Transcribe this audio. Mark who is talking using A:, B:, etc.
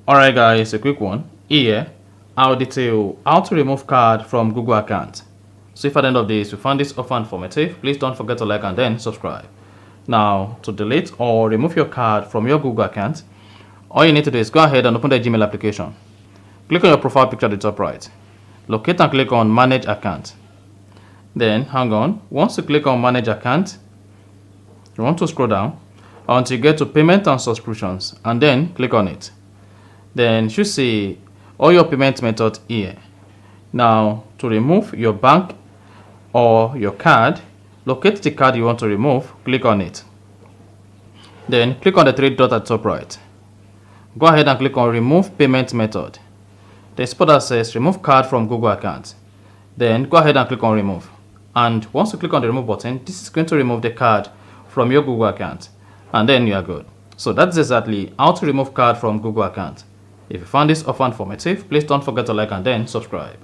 A: Alright guys, a quick one. Here, I'll detail how to remove card from Google account. So if at the end of this you found this offer informative, please don't forget to like and then subscribe. Now, to delete or remove your card from your Google account, all you need to do is go ahead and open the Gmail application. Click on your profile picture at the top right. Locate and click on Manage Account. Then, hang on. Once you click on Manage Account, you want to scroll down until you get to Payment and Subscriptions, and then click on it. Then you should see all your payment methods here. Now, to remove your bank or your card, locate the card you want to remove, click on it. Then click on the three dots at the top right. Go ahead and click on Remove Payment Method. The spot that says Remove Card from Google Account. Then go ahead and click on Remove. And once you click on the Remove button, this is going to remove the card from your Google account. And then you are good. So that's exactly how to remove card from Google account. If you found this offer informative, please don't forget to like and then subscribe.